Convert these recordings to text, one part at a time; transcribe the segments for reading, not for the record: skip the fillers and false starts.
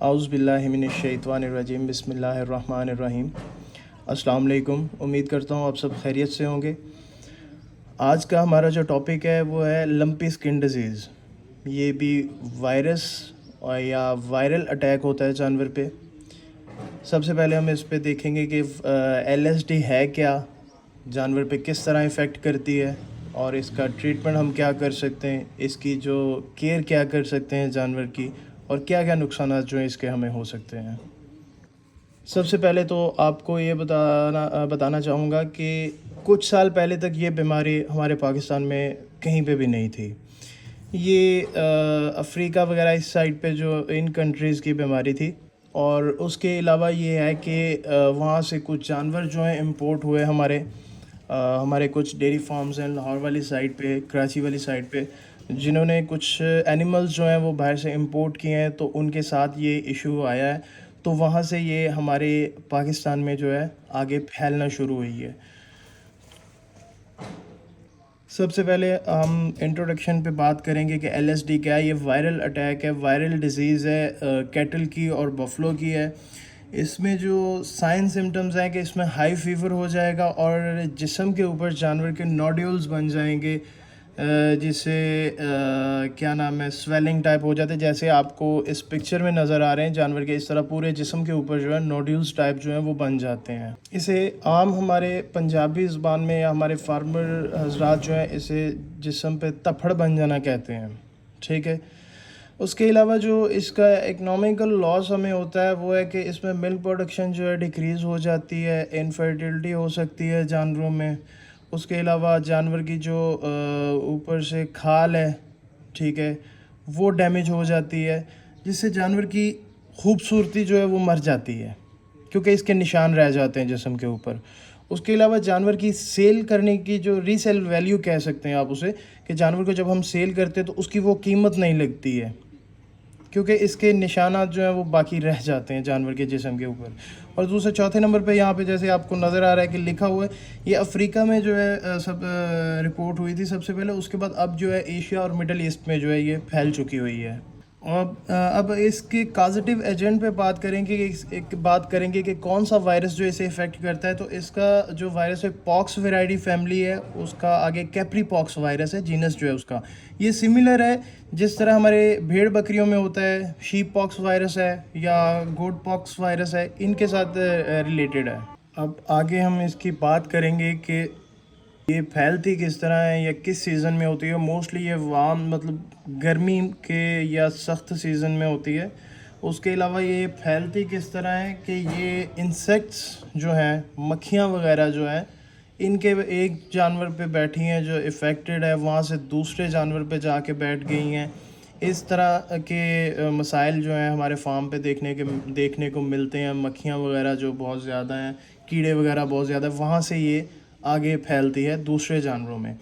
आउज़ुबिल्लाहिमिनश्शैतानिर्रजीम बिस्मिल्लाहिर्रहमानिर्रहीम। अस्सलाम वालेकुम। उम्मीद करता हूँ आप सब खैरियत से होंगे। आज का हमारा जो टॉपिक है वो है लंपी स्किन डिज़ीज़। ये भी वायरस और या वायरल अटैक होता है जानवर पे। सबसे पहले हम इस पे देखेंगे कि एलएसडी है क्या, जानवर पे किस तरह इफ़ेक्ट करती है और इसका ट्रीटमेंट हम क्या कर सकते हैं, इसकी जो केयर क्या कर सकते हैं जानवर की, और क्या क्या नुकसानात जो हैं इसके हमें हो सकते हैं। सबसे पहले तो आपको ये बताना चाहूँगा कि कुछ साल पहले तक ये बीमारी हमारे पाकिस्तान में कहीं पे भी नहीं थी। ये अफ़्रीका वगैरह इस साइड पे जो इन कंट्रीज़ की बीमारी थी, और उसके अलावा ये है कि वहाँ से कुछ जानवर जो हैं इंपोर्ट हुए हमारे कुछ डेयरी फार्म्स हैं लाहौर वाली साइड पे, कराची वाली साइड पे, जिन्होंने कुछ एनिमल्स जो हैं वो बाहर से इंपोर्ट किए हैं, तो उनके साथ ये इशू आया है। तो वहाँ से ये हमारे पाकिस्तान में जो है आगे फैलना शुरू हुई है। सबसे पहले हम इंट्रोडक्शन पे बात करेंगे कि एलएसडी क्या है। ये वायरल अटैक है, वायरल डिज़ीज़ है, कैटल की और बफलो की है। इसमें जो साइन सिम्टम्स हैं कि इसमें हाई फीवर हो जाएगा और जिस्म के ऊपर जानवर के नोड्यूल्स बन जाएंगे, जिसे क्या नाम है, स्वेलिंग टाइप हो जाते हैं, जैसे आपको इस पिक्चर में नज़र आ रहे हैं। जानवर के इस तरह पूरे जिस्म के ऊपर जो है नोड्यूल्स टाइप जो हैं वो बन जाते हैं। इसे आम हमारे पंजाबी ज़बान में या हमारे फार्मर हजरात जो हैं इसे जिस्म पे तफड़ बन जाना कहते हैं, ठीक है। उसके अलावा जो इसका इकनॉमिकल लॉस हमें होता है वो है कि इसमें मिल्क प्रोडक्शन जो है डिक्रीज़ हो जाती है, इनफर्टिलिटी हो सकती है जानवरों में। उसके अलावा जानवर की जो ऊपर से खाल है, ठीक है, वो डैमेज हो जाती है, जिससे जानवर की खूबसूरती जो है वो मर जाती है, क्योंकि इसके निशान रह जाते हैं जिस्म के ऊपर। उसके अलावा जानवर की सेल करने की जो रीसेल वैल्यू कह सकते हैं आप उसे, कि जानवर को जब हम सेल करते हैं तो उसकी वो कीमत नहीं लगती है, क्योंकि इसके निशानात जो हैं वो बाकी रह जाते हैं जानवर के जिस्म के ऊपर। और दूसरे चौथे नंबर पे यहाँ पे जैसे आपको नज़र आ रहा है कि लिखा हुआ है, ये अफ़्रीका में जो है सब रिपोर्ट हुई थी सबसे पहले। उसके बाद अब जो है एशिया और मिडल ईस्ट में जो है ये फैल चुकी हुई है। और अब इसके काजेटिव एजेंट पे बात करेंगे कि एक बात करेंगे कि कौन सा वायरस जो इसे इफ़ेक्ट करता है। तो इसका जो वायरस है पॉक्स वेराइटी फैमिली है, उसका आगे कैप्री पॉक्स वायरस है, जीनस जो है उसका। ये सिमिलर है जिस तरह हमारे भेड़ बकरियों में होता है शीप पॉक्स वायरस है या गोट पॉक्स वायरस है, इनके साथ रिलेटेड है। अब आगे हम इसकी बात करेंगे कि ये फैलती किस तरह है या किस सीज़न में होती है। मोस्टली ये वाम मतलब गर्मी के या सख्त सीज़न में होती है। उसके अलावा ये फैलती किस तरह है कि ये इंसेक्ट्स जो हैं, मक्खियाँ वगैरह जो हैं, इनके एक जानवर पे बैठी हैं जो इफ़ेक्टेड है, वहाँ से दूसरे जानवर पे जाके बैठ गई हैं। इस तरह के मसाइल जो हैं हमारे फार्म पे देखने को मिलते हैं। मक्खियाँ वगैरह जो बहुत ज़्यादा हैं, कीड़े वगैरह बहुत ज़्यादा, वहाँ से ये आगे फैलती है दूसरे जानवरों में।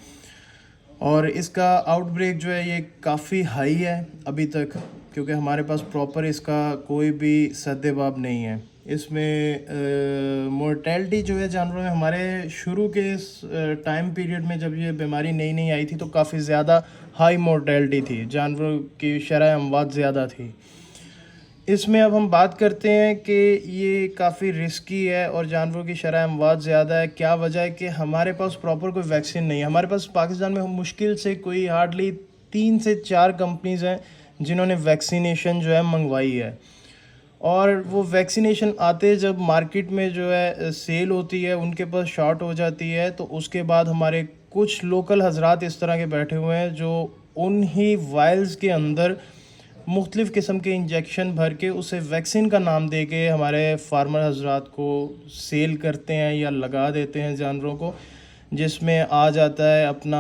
और इसका आउटब्रेक जो है ये काफ़ी हाई है अभी तक, क्योंकि हमारे पास प्रॉपर इसका कोई भी सद्देबाब नहीं है। इसमें मोर्टेलिटी जो है जानवरों में हमारे शुरू के टाइम पीरियड में जब ये बीमारी नई नई आई थी तो काफ़ी ज़्यादा हाई मोर्टेलिटी थी, जानवरों की शरह अमवात ज़्यादा थी। इसमें अब हम बात करते हैं कि ये काफ़ी रिस्की है और जानवरों की शरह अमवात ज़्यादा है। क्या वजह है कि हमारे पास प्रॉपर कोई वैक्सीन नहीं है। हमारे पास पाकिस्तान में मुश्किल से कोई हार्डली 3 से 4 कंपनीज़ हैं जिन्होंने वैक्सीनेशन जो है मंगवाई है, और वो वैक्सीनेशन आते जब मार्केट में जो है सेल होती है उनके पास शॉर्ट हो जाती है। तो उसके बाद हमारे कुछ लोकल हजरात इस तरह के बैठे हुए हैं जो उन्हीं वायल्स के अंदर मुख्तलिफ़ किस्म के इंजेक्शन भर के उसे वैक्सीन का नाम दे के हमारे फार्मर हजरात को सेल करते हैं या लगा देते हैं जानवरों को, जिसमें आ जाता है अपना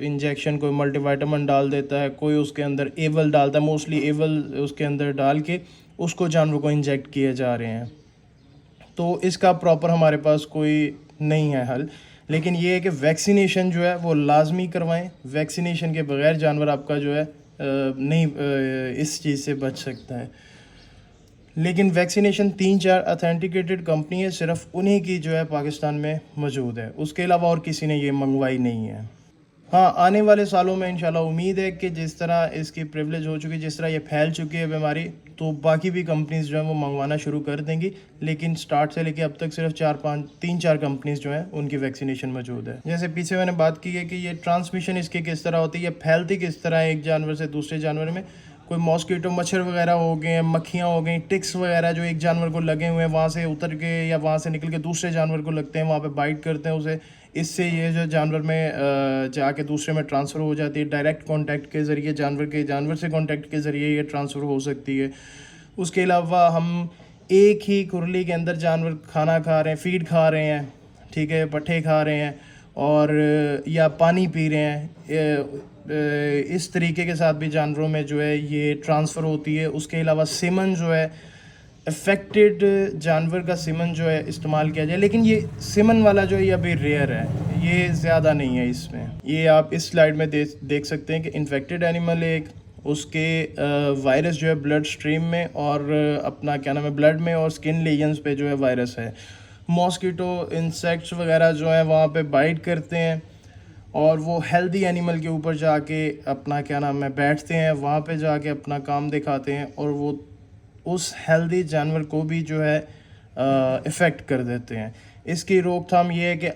इंजेक्शन, कोई मल्टीविटामिन डाल देता है, कोई उसके अंदर एवल डालता है, मोस्टली एवल उसके अंदर डाल के उसको जानवरों को इंजेक्ट किए जा रहे हैं। तो इसका प्रॉपर हमारे पास कोई नहीं है हल, लेकिन ये है कि वैक्सीनेशन जो है वो लाजमी करवाएं। वैक्सीनेशन के बगैर जानवर आपका जो है नहीं इस चीज़ से बच सकता है। लेकिन वैक्सीनेशन 3-4 अथेंटिकेटेड कंपनी है, सिर्फ उन्हीं की जो है पाकिस्तान में मौजूद है, उसके अलावा और किसी ने ये मंगवाई नहीं है। हाँ, आने वाले सालों में इंशाल्लाह उम्मीद है कि जिस तरह इसकी प्रिविलेज हो चुकी है, जिस तरह ये फैल चुकी है बीमारी, तो बाकी भी कंपनीज़ जो हैं वो मंगवाना शुरू कर देंगी, लेकिन स्टार्ट से लेके अब तक सिर्फ 3-4 कंपनीज़ जो हैं उनकी वैक्सीनेशन मौजूद है। जैसे पीछे मैंने बात की है कि ये ट्रांसमिशन इसकी किस तरह होती है, फैलती किस तरह है एक जानवर से दूसरे जानवर में। कोई मॉस्किटो मच्छर वगैरह हो गए, मक्खियाँ हो गई, टिक्स वगैरह जो एक जानवर को लगे हुए हैं वहाँ से उतर के या वहाँ से निकल के दूसरे जानवर को लगते हैं, वहाँ पे बाइट करते हैं उसे। इससे ये जो जानवर में जाके दूसरे में ट्रांसफ़र हो जाती है। डायरेक्ट कांटेक्ट के ज़रिए जानवर से कांटेक्ट के ज़रिए ये ट्रांसफ़र हो सकती है। उसके अलावा हम एक ही कुरली के अंदर जानवर खाना खा रहे हैं, फीड खा रहे हैं, ठीक है, पट्ठे खा रहे हैं और या पानी पी रहे हैं, इस तरीके के साथ भी जानवरों में जो है ये ट्रांसफ़र होती है। उसके अलावा सीमन जो है, अफेक्टेड जानवर का सीमन जो है इस्तेमाल किया जाए, लेकिन ये सीमन वाला जो है ये अभी रेयर है, ये ज़्यादा नहीं है इसमें। ये आप इस स्लाइड में देख सकते हैं कि इन्फेक्टेड एनिमल एक उसके वायरस जो है ब्लड स्ट्रीम में और अपना क्या नाम है ब्लड में और स्किन लेजन्स पे जो है वायरस है। मॉस्किटो इंसेक्ट्स वगैरह जो है वहाँ पे बाइट करते हैं और वो हेल्दी एनिमल के ऊपर जाके अपना क्या नाम है बैठते हैं, वहाँ पे जाके अपना काम दिखाते हैं और वो उस हेल्दी जानवर को भी जो है इफ़ेक्ट कर देते हैं। इसकी रोकथाम ये है कि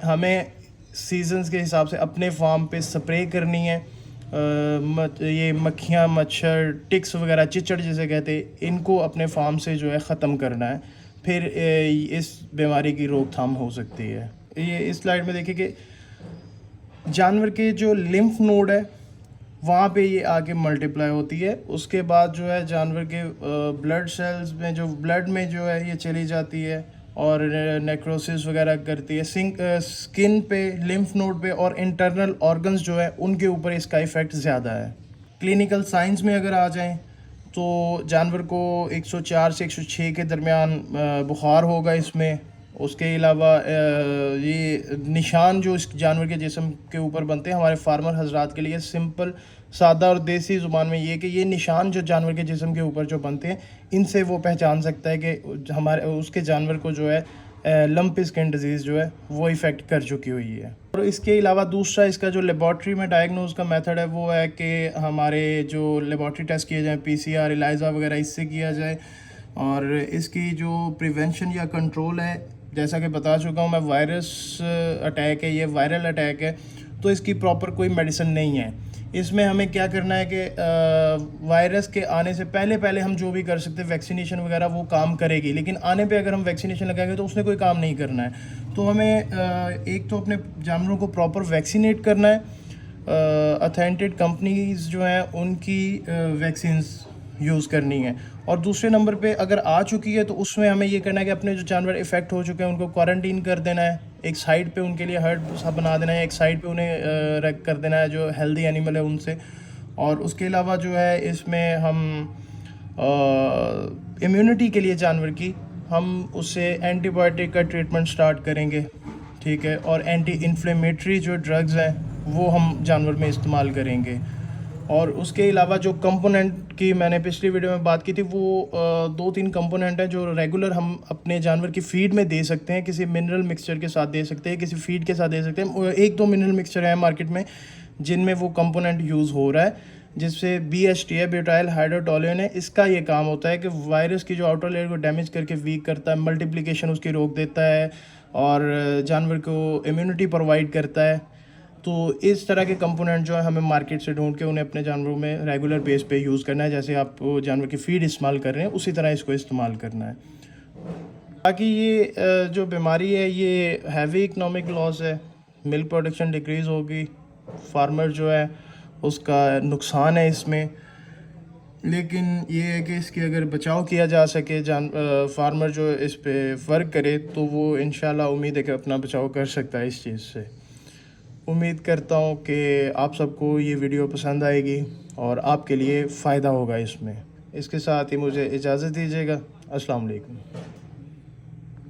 हमें सीजन्स के हिसाब से अपने फार्म पे स्प्रे करनी है। ये मक्खियाँ, मच्छर, टिक्स वगैरह, चिचड़ जिसे कहते हैं, इनको अपने फार्म से जो है ख़त्म करना है, फिर इस बीमारी की रोकथाम हो सकती है। ये इस स्लाइड में देखिए कि जानवर के जो लिम्फ नोड है वहाँ पे ये आके मल्टीप्लाई होती है। उसके बाद जो है जानवर के ब्लड सेल्स में जो ब्लड में जो है ये चली जाती है और नेक्रोसिस वगैरह करती है। स्किन पे, लिम्फ नोड पे और इंटरनल ऑर्गन्स जो है उनके ऊपर इसका इफ़ेक्ट ज़्यादा है। क्लिनिकल साइंस में अगर आ जाएं तो जानवर को 104 से 106 के दरमियान बुखार होगा इसमें। उसके अलावा ये निशान जो इस जानवर के जिस्म के ऊपर बनते हैं, हमारे फार्मर हजरात के लिए सिंपल, सादा और देसी ज़ुबान में ये कि ये निशान जो जानवर के जिस्म के ऊपर जो बनते हैं, इनसे वो पहचान सकता है कि हमारे उसके जानवर को जो है लंपी स्किन डिजीज़ जो है वो इफ़ेक्ट कर चुकी हुई है। और इसके अलावा दूसरा इसका जो लेबॉर्ट्री में डायग्नोज का मेथड है वो है कि हमारे जो लेबॉर्ट्री टेस्ट किए जाएँ, PCR, ELISA वगैरह, इससे किया जाए। और इसकी जो प्रिवेंशन या कंट्रोल है, जैसा कि बता चुका हूँ मैं, वायरस अटैक है, ये वायरल अटैक है, तो इसकी प्रॉपर कोई मेडिसिन नहीं है। इसमें हमें क्या करना है कि वायरस के आने से पहले हम जो भी कर सकते हैं, वैक्सीनेशन वगैरह वो काम करेगी, लेकिन आने पे अगर हम वैक्सीनेशन लगाएंगे तो उसने कोई काम नहीं करना है। तो हमें एक तो अपने जानवरों को प्रॉपर वैक्सीनेट करना है, अथेंटिक कंपनीज जो हैं उनकी वैक्सीन्स यूज़ करनी है। और दूसरे नंबर पे अगर आ चुकी है तो उसमें हमें ये करना है कि अपने जो जानवर इफ़ेक्ट हो चुके हैं उनको क्वारंटीन कर देना है, एक साइड पे उनके लिए हर्ट सा बना देना है, एक साइड पे उन्हें रख कर देना है जो हेल्दी एनिमल है उनसे। और उसके अलावा जो है इसमें हम इम्यूनिटी के लिए जानवर की हम उससे एंटीबायोटिक का ट्रीटमेंट स्टार्ट करेंगे, ठीक है, और एंटी इन्फ्लेमेटरी जो ड्रग्स हैं वो हम जानवर में इस्तेमाल करेंगे। और उसके अलावा जो कंपोनेंट की मैंने पिछली वीडियो में बात की थी, वो 2-3 कंपोनेंट हैं जो रेगुलर हम अपने जानवर की फीड में दे सकते हैं, किसी मिनरल मिक्सचर के साथ दे सकते हैं, किसी फीड के साथ दे सकते हैं। 1-2 मिनरल मिक्सचर है मार्केट में जिनमें वो कंपोनेंट यूज़ हो रहा है, जिससे BHT है, ब्यूटाइल हाइड्रोटोलुएन है। इसका ये काम होता है कि वायरस की जो आउटर लेयर को डैमेज करके वीक करता है, मल्टीप्लिकेशन उसकी रोक देता है और जानवर को इम्यूनिटी प्रोवाइड करता है। तो इस तरह के कंपोनेंट जो है हमें मार्केट से ढूंढ के उन्हें अपने जानवरों में रेगुलर बेस पे यूज़ करना है। जैसे आप जानवर की फीड इस्तेमाल कर रहे हैं उसी तरह इसको इस्तेमाल करना है। बाकी ये जो बीमारी है ये हैवी इकनॉमिक लॉस है, मिल्क प्रोडक्शन डिक्रीज़ होगी, फार्मर जो है उसका नुकसान है इसमें। लेकिन ये है कि इसकी अगर बचाव किया जा सके, फार्मर जो इस पे वर्क करे तो वो इंशाल्लाह उम्मीद है कि अपना बचाव कर सकता है इस चीज़ से। उम्मीद करता हूँ कि आप सबको ये वीडियो पसंद आएगी और आपके लिए फ़ायदा होगा इसमें। इसके साथ ही मुझे इजाज़त दीजिएगा। अस्सलाम वालेकुम।